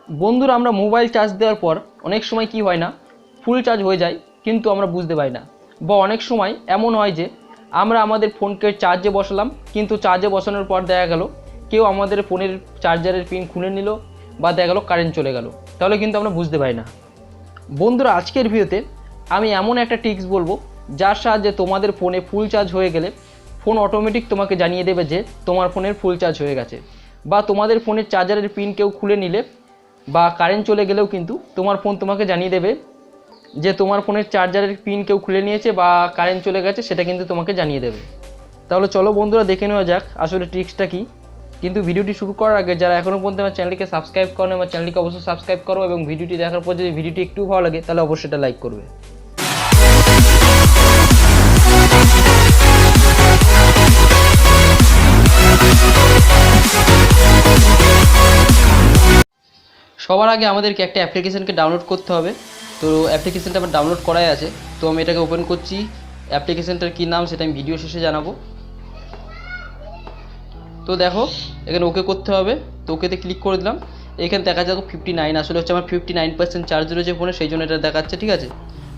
বন্ধুরা, আমরা mobile charge দেওয়ার পর অনেক সময় কি হয় না, ফুল চার্জ হয়ে যায় কিন্তু আমরা বুঝতে পারি না। বা অনেক সময় এমন হয় যে আমরা আমাদের ফোনকে চার্জে বসালাম, কিন্তু চার্জে বসানোর পর দেখা গেল কেউ আমাদের ফোনের চার্জারের পিন খুলে নিল বা দেখা গেল কারেন্ট চলে গেল, তাহলে কিন্তু আমরা বুঝতে পারি না। বন্ধুরা, আজকের ভিডিওতে আমি এমন একটা টিপস বলবো যার সাহায্যে তোমাদের ফোনে ফুল চার্জ হয়ে গেলে ফোন অটোমেটিক তোমাকে জানিয়ে দেবে যে তোমার ফোনের ফুল চার্জ হয়ে গেছে। বা তোমাদের ফোনের চার্জারের পিন কেউ খুলে নিলে বা কারেন্ট চলে গেলেও কিন্তু তোমার ফোন তোমাকে জানিয়ে দেবে যে তোমার ফোনের চার্জারের পিন কেউ খুলে নিয়েছে বা কারেন্ট চলে গেছে, সেটা কিন্তু তোমাকে জানিয়ে দেবে। তাহলে চলো বন্ধুরা, দেখে নেওয়া যাক আসলে ট্রিক্সটা কী। কিন্তু ভিডিওটি শুরু করার আগে যারা এখনও পর্যন্ত আমার চ্যানেলটিকে সাবস্ক্রাইব করো, আমার চ্যানেলটিকে অবশ্যই সাবস্ক্রাইব করো এবং ভিডিওটি দেখার পর যদি ভিডিওটি একটু ভালো লাগে তাহলে অবশ্যই এটা লাইক করবে। সবার আগে আমাদেরকে একটা অ্যাপ্লিকেশানকে ডাউনলোড করতে হবে। তো অ্যাপ্লিকেশানটা আমার ডাউনলোড করাই আছে, তো আমি এটাকে ওপেন করছি। অ্যাপ্লিকেশানটার কী নাম সেটা আমি ভিডিও শেষে জানাবো। তো দেখো এখানে ওকে করতে হবে, তো ওকেতে ক্লিক করে দিলাম। এখানে দেখা যাবে 59, আসলে হচ্ছে আমার 59% চার্জ রয়েছে ফোনে, সেই জন্য এটা দেখাচ্ছে। ঠিক আছে,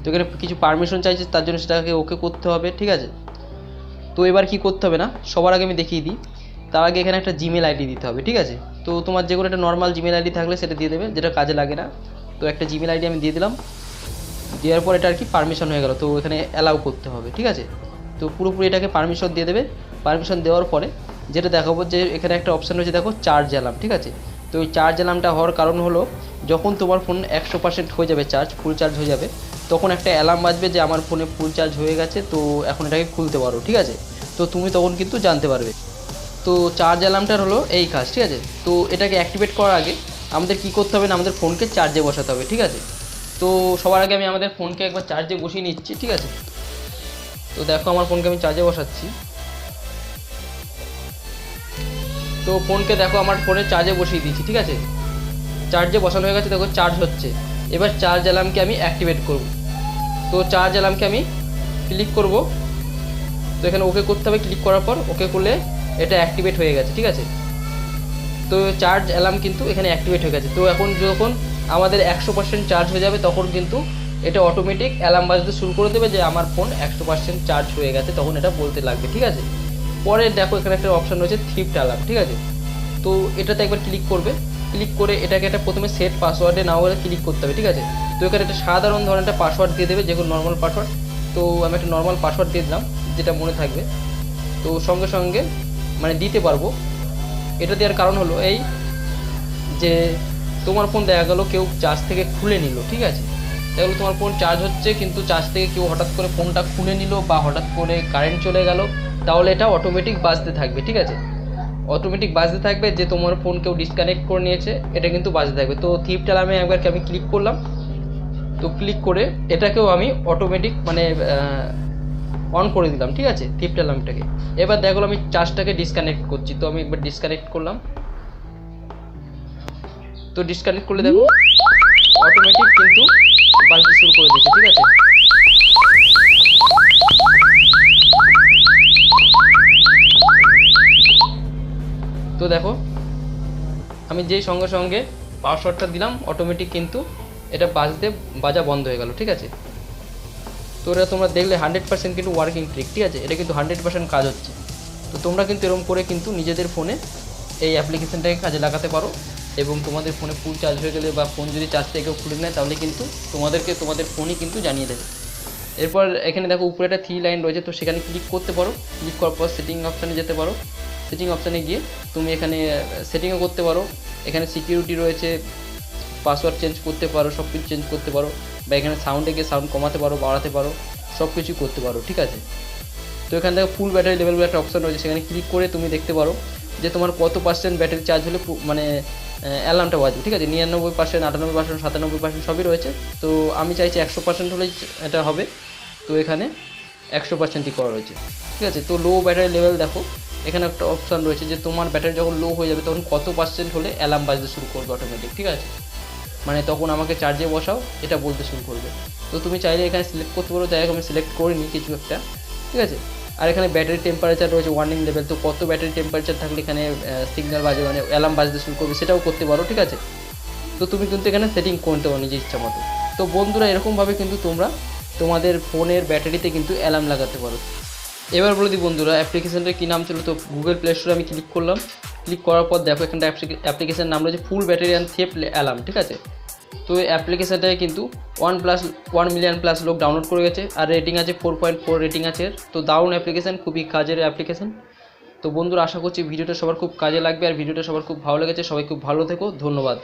তো এখানে কিছু পারমিশন চাইছে, তার জন্য সেটাকে ওকে করতে হবে। ঠিক আছে, তো এবার কি করতে হবে না, সবার আগে আমি দেখিয়ে দিই। তার আগে এখানে একটা জিমেল আইডি দিতে হবে। ঠিক আছে, তো তোমার যে কোনো একটা নর্মাল জিমেল আইডি থাকলে সেটা দিয়ে দেবে, যেটা কাজে লাগে না। তো একটা জিমেল আইডি আমি দিয়ে দিলাম। দেওয়ার পর এটা আর কি পারমিশন হয়ে গেল, তো এখানে অ্যালাউ করতে হবে। ঠিক আছে, তো পুরোপুরি এটাকে পারমিশন দিয়ে দেবে। পারমিশন দেওয়ার পরে যেটা দেখাবো যে এখানে একটা অপশান রয়েছে, দেখো চার্জ অ্যালার্ম। ঠিক আছে, তো এই চার্জ অ্যালার্মটা হওয়ার কারণ হলো যখন তোমার ফোন 100% হয়ে যাবে চার্জ, ফুল চার্জ হয়ে যাবে, তখন একটা অ্যালার্ম বাজবে যে আমার ফোনে ফুল চার্জ হয়ে গেছে, তো এখন এটাকে খুলতে পারো। ঠিক আছে, তো তুমি তখন কিন্তু জানতে পারবে। তো চার্জ অ্যালার্মটার হলো এই কাজ। ঠিক আছে, তো এটাকে অ্যাক্টিভেট করার আগে আমাদের কি করতে হবে না, আমাদের ফোনকে চার্জে বসাতে হবে। ঠিক আছে, তো সবার আগে আমি আমাদের ফোনকে একবার চার্জে বসিয়ে নিচ্ছি। ঠিক আছে, তো দেখো আমার ফোনকে আমি চার্জে বসাচ্ছি। তো ফোনকে দেখো আমার ফোনে চার্জে বসিয়ে দিয়েছি। ঠিক আছে, চার্জে বসানো হয়ে গেছে, দেখো চার্জ হচ্ছে। এবার চার্জ অ্যালার্মকে আমি অ্যাক্টিভেট করব। তো চার্জ অ্যালার্মকে আমি ক্লিক করব। তো এখানে ওকে করতে হবে, ক্লিক করার পর ওকে করলে এটা অ্যাক্টিভেট হয়ে গেছে। ঠিক আছে, তো চার্জ অ্যালার্ম কিন্তু এখানে অ্যাক্টিভেট হয়ে গেছে। তো এখন যখন আমাদের 100% চার্জ হয়ে যাবে তখন কিন্তু এটা অটোমেটিক অ্যালার্ম বাজতে শুরু করে দেবে যে আমার ফোন 100% চার্জ হয়ে গেছে, তখন এটা বলতে লাগবে। ঠিক আছে, পরে দেখো এখানে একটা অপশান রয়েছে থ্রিফট অ্যালার্ম। ঠিক আছে, তো এটাতে একবার ক্লিক করবে। ক্লিক করে এটাকে একটা প্রথমে সেট পাসওয়ার্ডে নাও বলে ক্লিক করতে হবে। ঠিক আছে, তো এখানে একটা সাধারণ ধরনের একটা পাসওয়ার্ড দিয়ে দেবে, যে কোনো নর্মাল পাসওয়ার্ড। তো আমি একটা নর্মাল পাসওয়ার্ড দিয়ে দিলাম, যেটা মনে থাকবে। তো সঙ্গে সঙ্গে মানে দিতে পারবো। এটা দেওয়ার কারণ হলো এই যে তোমার ফোন দেখা গেলো কেউ চার্জ থেকে খুলে নিল। ঠিক আছে, দেখা গেলো তোমার ফোন চার্জ হচ্ছে কিন্তু চার্জ থেকে কেউ হঠাৎ করে ফোনটা খুলে নিল বা হঠাৎ করে কারেন্ট চলে গেল, তাহলে এটা অটোমেটিক বাজতে থাকবে। ঠিক আছে, অটোমেটিক বাজতে থাকবে যে তোমার ফোন কেউ ডিসকানেক্ট করে নিয়েছে, এটা কিন্তু বাজতে থাকবে। তো থিফট অ্যালার্মে একবার আমি ক্লিক করলাম। তো ক্লিক করে এটাকেও আমি অটোমেটিক মানে অন করে দিলাম। ঠিক আছে, থিফট অ্যালার্মটাকে। এবার দেখো আমি চার্জটাকে ডিসকানেক্ট করছি, তো আমি একবার ডিসকানেক্ট করলাম। তো ডিসকানেক্ট করলে দেখো অটোমেটিক কিন্তু বাজতে শুরু করে দিয়েছে। ঠিক আছে, তো দেখো আমি যেই সঙ্গে সঙ্গে পাসওয়ার্ডটা দিলাম অটোমেটিক কিন্তু এটা বাজা বন্ধ হয়ে গেল। ঠিক আছে, তো এটা তোমরা দেখলে 100% কিন্তু ওয়ার্কিং ট্রিক। ঠিক আছে, এটা কিন্তু 100% কাজ হচ্ছে। তো তোমরা কিন্তু এরকম করে কিন্তু নিজেদের ফোনে এই অ্যাপ্লিকেশানটাকে কাজে লাগাতে পারো এবং তোমাদের ফোনে ফুল চার্জ হয়ে গেলে বা ফোন যদি চার্জ থেকে কেউ খুলে নেয় তাহলে কিন্তু তোমাদের ফোনই কিন্তু জানিয়ে দেবে। এরপর এখানে দেখো উপরে একটা 3 লাইন রয়েছে, তো সেখানে ক্লিক করতে পারো। ক্লিক করার পর সেটিং অপশানে যেতে পারো। সেটিং অপশানে গিয়ে তুমি এখানে সেটিংও করতে পারো। এখানে সিকিউরিটি রয়েছে, পাসওয়ার্ড চেঞ্জ করতে পারো, সব কিছু চেঞ্জ করতে পারো। বা এখানে সাউন্ডে গিয়ে সাউন্ড কমাতে পারো, বাড়াতে পারো, সব কিছুই করতে পারো। ঠিক আছে, তো এখান থেকে ফুল ব্যাটারি লেভেল বলে একটা অপশান রয়েছে, সেখানে ক্লিক করে তুমি দেখতে পারো যে তোমার কত % ব্যাটারি চার্জ হলে মানে অ্যালার্মটা বাজবে। ঠিক আছে, 99%, 98%, 97% সবই রয়েছে। তো আমি চাইছি 100% হলেই এটা হবে, তো এখানে 100%ই করা রয়েছে। ঠিক আছে, তো লো ব্যাটারি লেভেল দেখো এখানে একটা অপশান রয়েছে যে তোমার ব্যাটারি যখন লো হয়ে যাবে তখন কত % হলে অ্যালার্ম বাজতে শুরু করবে অটোমেটিক। ঠিক আছে, মানে তখন আমাকে চার্জে বসাও এটা বলতে শুরু করবে। তো তুমি চাইলে এখানে সিলেক্ট করতে পারো, যাই হোক আমি সিলেক্ট করিনি কিছু একটা। ঠিক আছে, আর এখানে ব্যাটারি টেম্পারেচার রয়েছে, ওয়ার্নিং লেভেল, তো কত ব্যাটারি টেম্পারেচার থাকলে এখানে সিগন্যাল বাজে মানে অ্যালার্ম বাজতে শুরু করবে সেটাও করতে পারো। ঠিক আছে, তো তো তুমি কিন্তু এখানে সেটিং করতে পারো নিজের ইচ্ছা মতো। তো বন্ধুরা এরকমভাবে কিন্তু তোমরা তোমাদের ফোনের ব্যাটারিতে কিন্তু অ্যালার্ম লাগাতে পারো। এবার বলে দিই বন্ধুরা অ্যাপ্লিকেশানটার কী নাম ছিল। তো গুগল প্লে স্টোরে আমি ক্লিক করলাম, ক্লিক করার পর দেখো এখানটা অ্যাপ্লিকেশান নাম রয়েছে ফুল ব্যাটারি অ্যান্ড সেফ অ্যালার্ম, ঠিক আছে। তো এই অ্যাপ্লিকেশানটায় কিন্তু 1 মিলিয়ন প্লাস লোক ডাউনলোড করে গেছে, আর রেটিং আছে 4.4 রেটিং আছে। তো দারুণ অ্যাপ্লিকেশান, খুবই কাজের অ্যাপ্লিকেশান। তো বন্ধুরা আশা করছি ভিডিওটা সবার খুব কাজে লাগবে, আর ভিডিওটা সবার খুব ভালো লেগেছে। সবাই খুব ভালো থেকো, ধন্যবাদ।